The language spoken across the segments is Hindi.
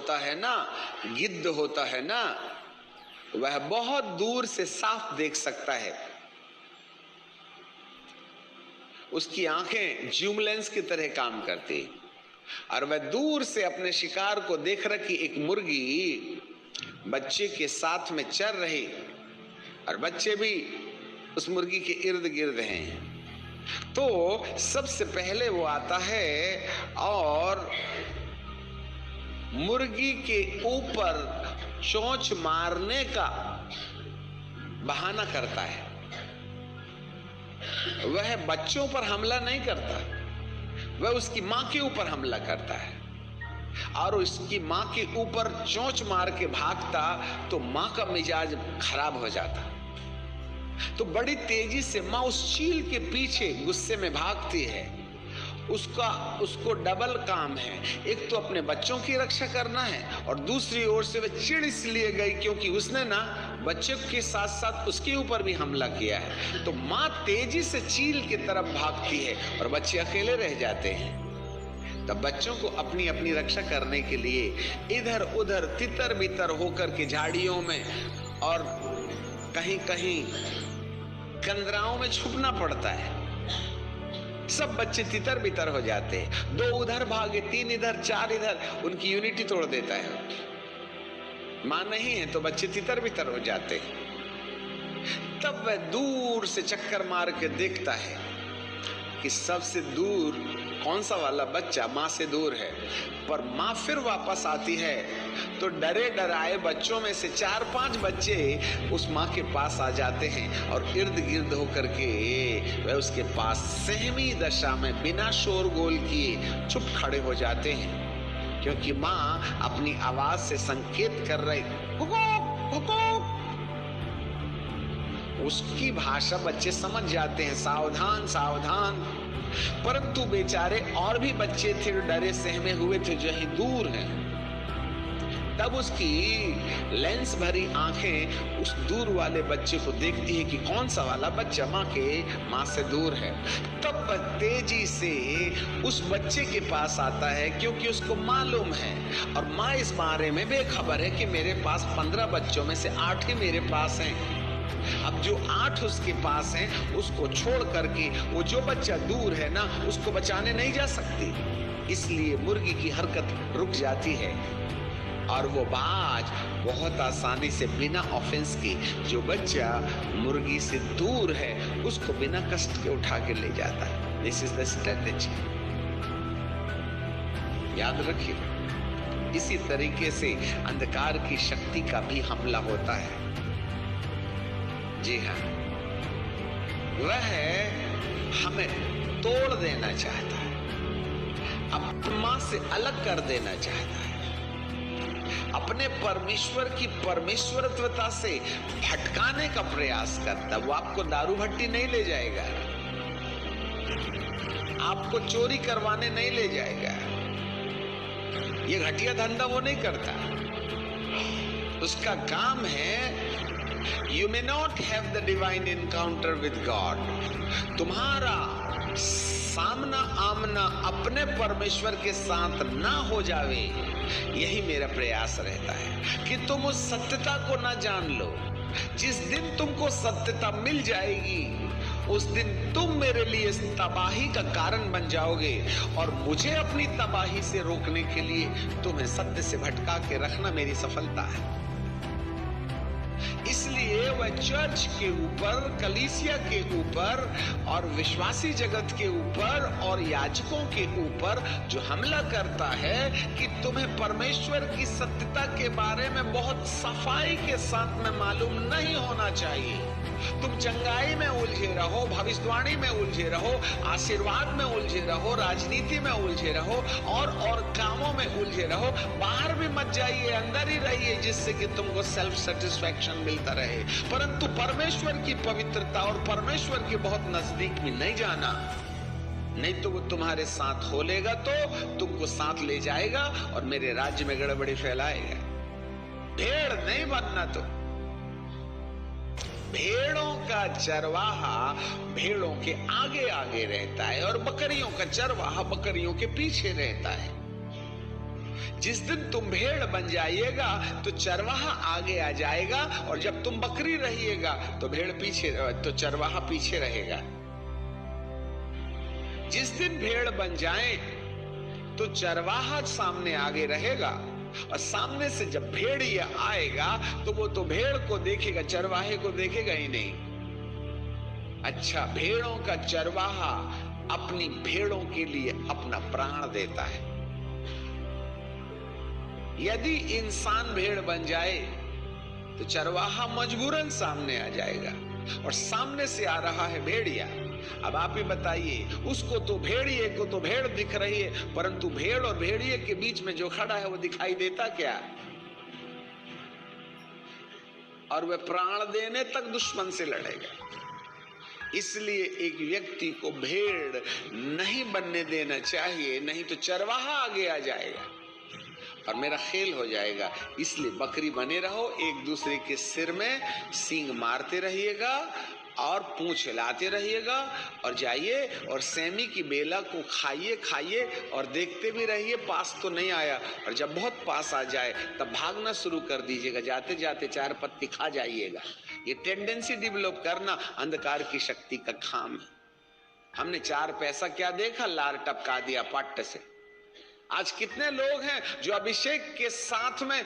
होता है ना, गिद्ध होता है ना, वह बहुत दूर से साफ देख सकता है। उसकी आंखें जूम लेंस की तरह काम करती, और वह दूर से अपने शिकार को देख रखी एक मुर्गी बच्चे के साथ में चर रही, और बच्चे भी उस मुर्गी के इर्द गिर्द हैं। तो सबसे पहले वो आता है और मुर्गी के ऊपर चोंच मारने का बहाना करता है। वह बच्चों पर हमला नहीं करता, वह उसकी मां के ऊपर हमला करता है, और उसकी मां के ऊपर चोंच मार के भागता तो मां का मिजाज खराब हो जाता। तो बड़ी तेजी से मां उस चील के पीछे गुस्से में भागती है। उसको डबल काम है, एक तो अपने बच्चों की रक्षा करना है, और दूसरी ओर से वह चिढ़ इसलिए गई क्योंकि उसने ना बच्चे के साथ साथ उसके ऊपर भी हमला किया है। तो मां तेजी से चील की तरफ भागती है और बच्चे अकेले रह जाते हैं। तब बच्चों को अपनी अपनी रक्षा करने के लिए इधर उधर तितर बितर होकर के झाड़ियों में और कहीं कहीं कंदराओं में छुपना पड़ता है। सब बच्चे तितर बितर हो जाते हैं, 2 उधर भागे, 3 इधर, 4 इधर, उनकी यूनिटी तोड़ देता है। मां नहीं है तो बच्चे तितर बितर हो जाते हैं। तब वह दूर से चक्कर मार के देखता है कि सबसे दूर कौन सा वाला बच्चा मां से दूर है। पर मां फिर वापस आती है तो डरे डराए बच्चों में से 4-5 बच्चे उस मां के पास आ जाते हैं और इर्द गिर्द होकर के वह उसके पास सहमी दशा में बिना शोरगोल किए चुप खड़े हो जाते हैं, क्योंकि मां अपनी आवाज से संकेत कर रही कुकूक कुकूक। उसकी भाषा बच्चे समझ जाते हैं, सावधान सावधान। परंतु बेचारे और भी बच्चे थे डरे सहमे हुए थे जो ही दूर हैं। तब उसकी लेंस भरी आंखें उस दूर वाले बच्चे को देखती है कि कौन सा वाला बच्चा मां से दूर है। तब वह तेजी से उस बच्चे के पास आता है, क्योंकि उसको मालूम है और मां इस बारे में बेखबर है कि मेरे पास 15 बच्चों में से 8 ही मेरे पास हैं। अब जो 8 उसके पास हैं उसको छोड़ करके वो जो बच्चा दूर है ना उसको बचाने नहीं जा सकती। इसलिए मुर्गी की हरकत रुक जाती है और वो बाज बहुत आसानी से बिना ऑफेंस के जो बच्चा मुर्गी से दूर है उसको बिना कष्ट के उठा के ले जाता है। दिस इज द स्ट्रेटेजी, याद रखिए। इसी तरीके से अंधकार की शक्ति का भी हमला होता है। जी हाँ, वह हमें तोड़ देना चाहता है, अपनी मां से अलग कर देना चाहता है, अपने परमेश्वर की परमेश्वरत्वता से भटकाने का प्रयास करता। वो आपको दारू भट्टी नहीं ले जाएगा, आपको चोरी करवाने नहीं ले जाएगा, ये घटिया धंधा वो नहीं करता। उसका काम है You may not have the divine encounter with God. तुम्हारा सामना आमना अपने परमेश्वर के साथ ना हो जावे, यही मेरा प्रयास रहता है कि तुम उस सत्यता को ना जान लो। जिस दिन तुमको सत्यता मिल जाएगी उस दिन तुम मेरे लिए तबाही का कारण बन जाओगे, और मुझे अपनी तबाही से रोकने के लिए तुम्हें सत्य से भटका के रखना मेरी सफलता है। इसलिए वह चर्च के ऊपर, कलीसिया के ऊपर और विश्वासी जगत के ऊपर और याजकों के ऊपर जो हमला करता है कि तुम्हें परमेश्वर की सत्यता के बारे में बहुत सफाई के साथ में मालूम नहीं होना चाहिए। तुम चंगाई में उलझे रहो, भविष्यवाणी में उलझे रहो, आशीर्वाद में उलझे रहो, राजनीति में उलझे रहो और कामों में उलझे रहो। बाहर भी मत जाइए, अंदर ही रहिए, जिससे कि तुमको सेल्फ सेटिस्फैक्शन मिलता रहे। परंतु परमेश्वर की पवित्रता और परमेश्वर के बहुत नजदीक में नहीं जाना, नहीं तो वो तुम्हारे साथ हो लेगा तो तुमको साथ ले जाएगा और मेरे राज्य में गड़बड़ी फैलाएगा। भेड़ नहीं बनना। तो भेड़ों का चरवाहा भेड़ों के आगे आगे रहता है और बकरियों का चरवाहा बकरियों के पीछे रहता है। जिस दिन तुम भेड़ बन जाइएगा तो चरवाहा आगे आ जाएगा, और जब तुम बकरी रहिएगा तो भेड़ पीछे, तो चरवाहा पीछे रहेगा। जिस दिन भेड़ बन जाए तो चरवाहा सामने आगे रहेगा, और सामने से जब भेड़िया आएगा तो वो तो भेड़ को देखेगा, चरवाहे को देखेगा ही नहीं। अच्छा, भेड़ों का चरवाहा अपनी भेड़ों के लिए अपना प्राण देता है। यदि इंसान भेड़ बन जाए तो चरवाहा मजबूरन सामने आ जाएगा, और सामने से आ रहा है भेड़िया। अब आप ही बताइए, उसको तो भेड़िए को तो भेड़ दिख रही है, परंतु भेड़ और भेड़िए के बीच में जो खड़ा है वो दिखाई देता क्या? और वह प्राण देने तक दुश्मन से लड़ेगा। इसलिए एक व्यक्ति को भेड़ नहीं बनने देना चाहिए, नहीं तो चरवाहा आगे आ जाएगा और मेरा खेल हो जाएगा। इसलिए बकरी बने रहो, एक दूसरे के सिर में सींग मारते रहिएगा और पूंछ हिलाते रहिएगा, और जाइए और सेमी की बेला को खाइए और देखते भी रहिए पास तो नहीं आया, और जब बहुत पास आ जाए तब भागना शुरू कर दीजिएगा, जाते जाते 4 पत्ती खा जाइएगा। ये टेंडेंसी डेवलप करना अंधकार की शक्ति का काम है। हमने 4 पैसा क्या देखा, लार टपका दिया पट्ट से। आज कितने लोग हैं जो अभिषेक के साथ में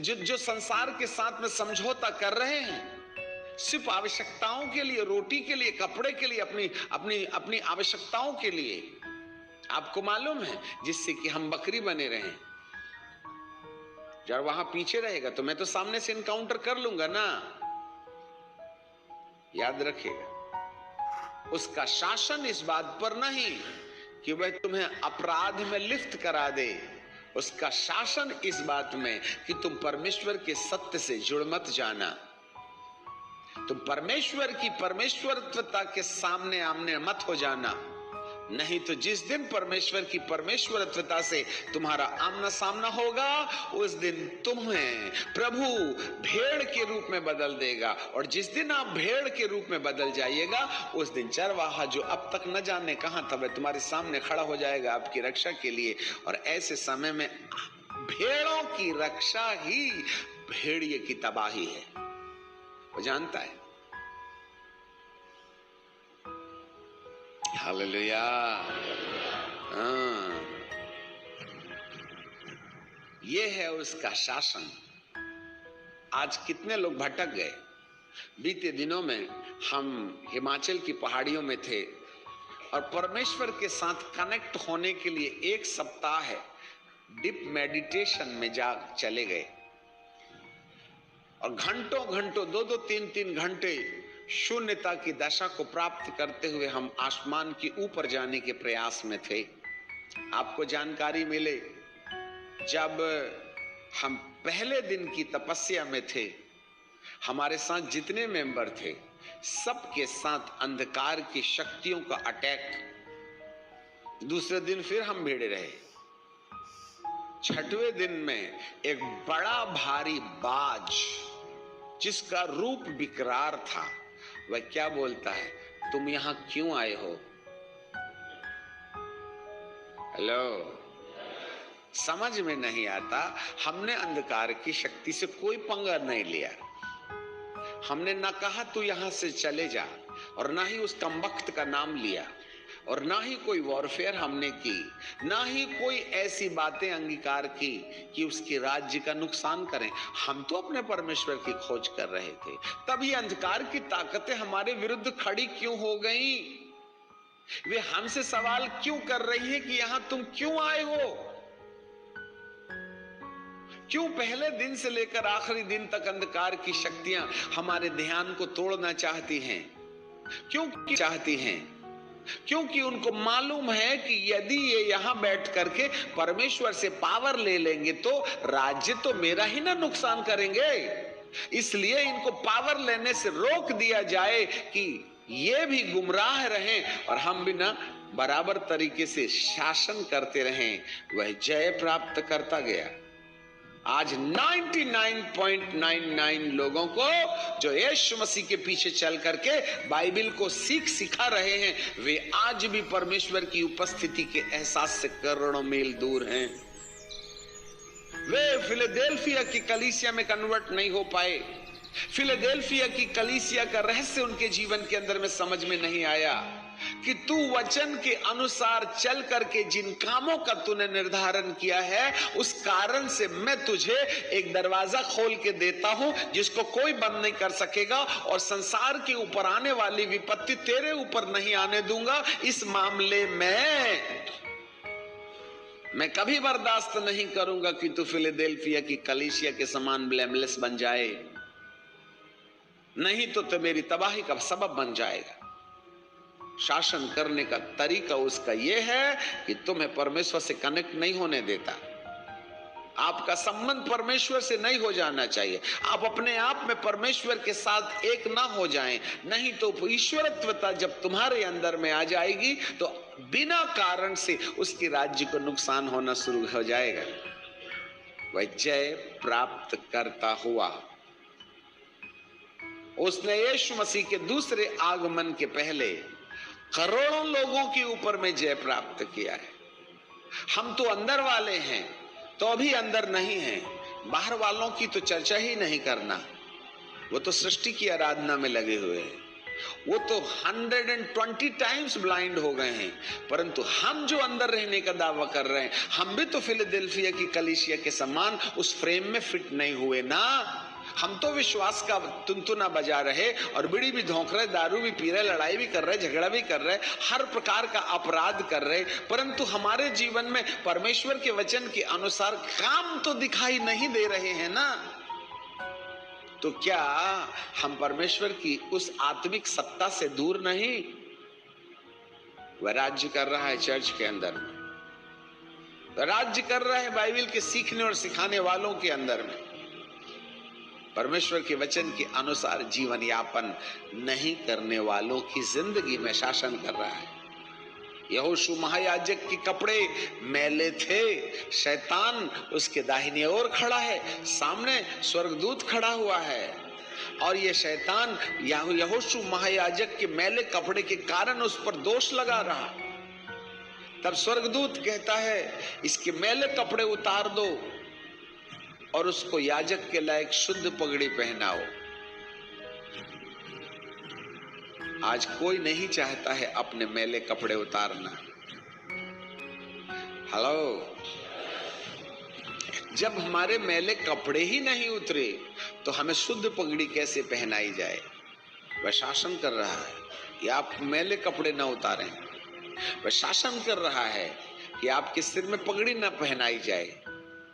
जो संसार के साथ में समझौता कर रहे हैं, सिर्फ आवश्यकताओं के लिए, रोटी के लिए, कपड़े के लिए, अपनी आवश्यकताओं के लिए। आपको मालूम है, जिससे कि हम बकरी बने रहें। जब वहां पीछे रहेगा तो मैं तो सामने से इनकाउंटर कर लूंगा ना। याद रखिएगा, उसका शासन इस बात पर नहीं कि वह तुम्हें अपराध में लिप्त करा दे, उसका शासन इस बात में कि तुम परमेश्वर के सत्य से जुड़ मत जाना, तुम परमेश्वर की परमेश्वरत्वता के सामने आमने मत हो जाना। नहीं तो जिस दिन परमेश्वर की परमेश्वरत्वता से तुम्हारा आमना सामना होगा, उस दिन तुम्हें प्रभु भेड़ के रूप में बदल देगा, और जिस दिन आप भेड़ के रूप में बदल जाइएगा, उस दिन चरवाहा जो अब तक न जाने कहां था, वह तुम्हारे सामने खड़ा हो जाएगा आपकी रक्षा के लिए। और ऐसे समय में भेड़ों की रक्षा ही भेड़िए की तबाही है, वो जानता है। हालेलुया। ये है उसका शासन। आज कितने लोग भटक गए। बीते दिनों में हम हिमाचल की पहाड़ियों में थे और परमेश्वर के साथ कनेक्ट होने के लिए 1 सप्ताह डीप मेडिटेशन में जा चले गए, और घंटों 2-2, 3-3 घंटे शून्यता की दशा को प्राप्त करते हुए हम आसमान के ऊपर जाने के प्रयास में थे। आपको जानकारी मिले, जब हम पहले दिन की तपस्या में थे, हमारे साथ जितने मेंबर थे सबके साथ अंधकार की शक्तियों का अटैक। दूसरे दिन फिर हम भिड़े रहे। 6वें दिन में एक बड़ा भारी बाज, जिसका रूप विकरार था, वह क्या बोलता है, तुम यहां क्यों आए हो? हेलो, समझ में नहीं आता। हमने अंधकार की शक्ति से कोई पंगा नहीं लिया। हमने ना कहा तू यहां से चले जा, और ना ही उस कमबख्त का नाम लिया, और ना ही कोई वॉरफेयर हमने की, ना ही कोई ऐसी बातें अंगीकार की कि उसके राज्य का नुकसान करें। हम तो अपने परमेश्वर की खोज कर रहे थे। तब ये अंधकार की ताकतें हमारे विरुद्ध खड़ी क्यों हो गई? वे हमसे सवाल क्यों कर रही है कि यहां तुम क्यों आए हो? क्यों पहले दिन से लेकर आखिरी दिन तक अंधकार की शक्तियां हमारे ध्यान को तोड़ना चाहती हैं? क्यों चाहती हैं? क्योंकि उनको मालूम है कि यदि ये यहां बैठ करके परमेश्वर से पावर ले लेंगे तो राज्य तो मेरा ही ना नुकसान करेंगे। इसलिए इनको पावर लेने से रोक दिया जाए कि ये भी गुमराह रहें और हम भी ना बराबर तरीके से शासन करते रहें। वह जय प्राप्त करता गया। आज 99.99 लोगों को जो यीशु मसीह के पीछे चल करके बाइबिल को सिखा रहे हैं, वे आज भी परमेश्वर की उपस्थिति के एहसास से करोड़ों मील दूर हैं। वे फिलाडेल्फिया की कलीसिया में कन्वर्ट नहीं हो पाए। फिलाडेल्फिया की कलीसिया का रहस्य उनके जीवन के अंदर में समझ में नहीं आया कि तू वचन के अनुसार चल करके जिन कामों का तूने निर्धारण किया है, उस कारण से मैं तुझे एक दरवाजा खोल के देता हूं जिसको कोई बंद नहीं कर सकेगा, और संसार के ऊपर आने वाली विपत्ति तेरे ऊपर नहीं आने दूंगा। इस मामले में मैं कभी बर्दाश्त नहीं करूंगा कि तू फिलाडेल्फिया की कलीसिया के समान ब्लेमलेस बन जाए, नहीं तो मेरी तबाही का सबब बन जाएगा। शासन करने का तरीका उसका यह है कि तुम्हें परमेश्वर से कनेक्ट नहीं होने देता। आपका संबंध परमेश्वर से नहीं हो जाना चाहिए। आप अपने आप में परमेश्वर के साथ एक ना हो जाएं, नहीं तो ईश्वरत्वता जब तुम्हारे अंदर में आ जाएगी तो बिना कारण से उसकी राज्य को नुकसान होना शुरू हो जाएगा। वह जय प्राप्त करता हुआ उसने यीशु मसीह के दूसरे आगमन के पहले करोड़ों लोगों के ऊपर में जय प्राप्त किया है। हम तो अंदर वाले हैं तो अभी अंदर नहीं हैं, बाहर वालों की तो चर्चा ही नहीं करना। वो तो सृष्टि की आराधना में लगे हुए हैं, वो तो 120 टाइम्स ब्लाइंड हो गए हैं, परंतु हम जो अंदर रहने का दावा कर रहे हैं, हम भी तो फिलाडेल्फिया की कलीसिया के समान उस फ्रेम में फिट नहीं हुए ना। हम तो विश्वास का तुनतुना बजा रहे और बीड़ी भी धोंक रहे, दारू भी पी रहे, लड़ाई भी कर रहे, झगड़ा भी कर रहे, हर प्रकार का अपराध कर रहे, परंतु हमारे जीवन में परमेश्वर के वचन के अनुसार काम तो दिखाई नहीं दे रहे हैं ना। तो क्या हम परमेश्वर की उस आत्मिक सत्ता से दूर नहीं? वह राज्य कर रहा है चर्च के अंदर में, राज्य कर रहा है बाइबल के सीखने और सिखाने वालों के अंदर में। परमेश्वर के वचन के अनुसार जीवन यापन नहीं करने वालों की जिंदगी में शासन कर रहा है। यहोशू महायाजक के कपड़े मैले थे, शैतान उसके दाहिने ओर खड़ा है, सामने स्वर्गदूत खड़ा हुआ है, और ये शैतान यहोशू महायाजक के मैले कपड़े के कारण उस पर दोष लगा रहा। तब स्वर्गदूत कहता है इसके मैले कपड़े उतार दो और उसको याजक के लायक शुद्ध पगड़ी पहनाओ। आज कोई नहीं चाहता है अपने मैले कपड़े उतारना। हेलो, जब हमारे मैले कपड़े ही नहीं उतरे तो हमें शुद्ध पगड़ी कैसे पहनाई जाए? वह शासन कर रहा है कि आप मैले कपड़े ना उतारें। वह शासन कर रहा है कि आपके सिर में पगड़ी ना पहनाई जाए,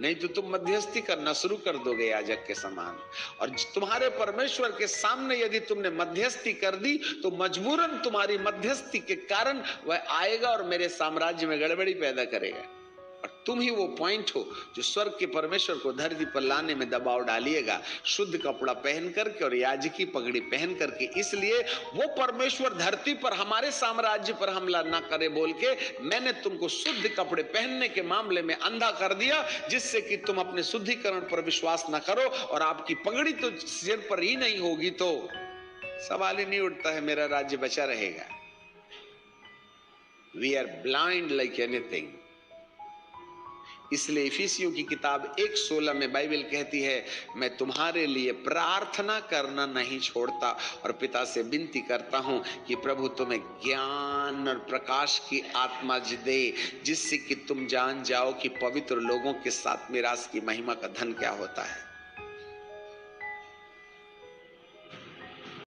नहीं तो तुम मध्यस्थी करना शुरू कर दोगे याजक के समान। और तुम्हारे परमेश्वर के सामने यदि तुमने मध्यस्थी कर दी तो मजबूरन तुम्हारी मध्यस्थी के कारण वह आएगा और मेरे साम्राज्य में गड़बड़ी पैदा करेगा, और तुम ही वो पॉइंट हो जो स्वर्ग के परमेश्वर को धरती पर लाने में दबाव डालिएगा, शुद्ध कपड़ा पहन करके और याजकी पगड़ी पहन करके। इसलिए वो परमेश्वर धरती पर हमारे साम्राज्य पर हमला ना करे बोल के मैंने तुमको शुद्ध कपड़े पहनने के मामले में अंधा कर दिया, जिससे कि तुम अपने शुद्धिकरण पर विश्वास ना करो, और आपकी पगड़ी तो सिर पर ही नहीं होगी तो सवाल ही नहीं उठता है मेरा राज्य बचा रहेगा। We are blind like anything. इसलिए इफिसियों की किताब 1:16 में बाइबल कहती है, मैं तुम्हारे लिए प्रार्थना करना नहीं छोड़ता और पिता से विनती करता हूं कि प्रभु तुम्हें ज्ञान और प्रकाश की आत्मा दे, जिससे कि तुम जान जाओ कि पवित्र लोगों के साथ मिरास की महिमा का धन क्या होता है।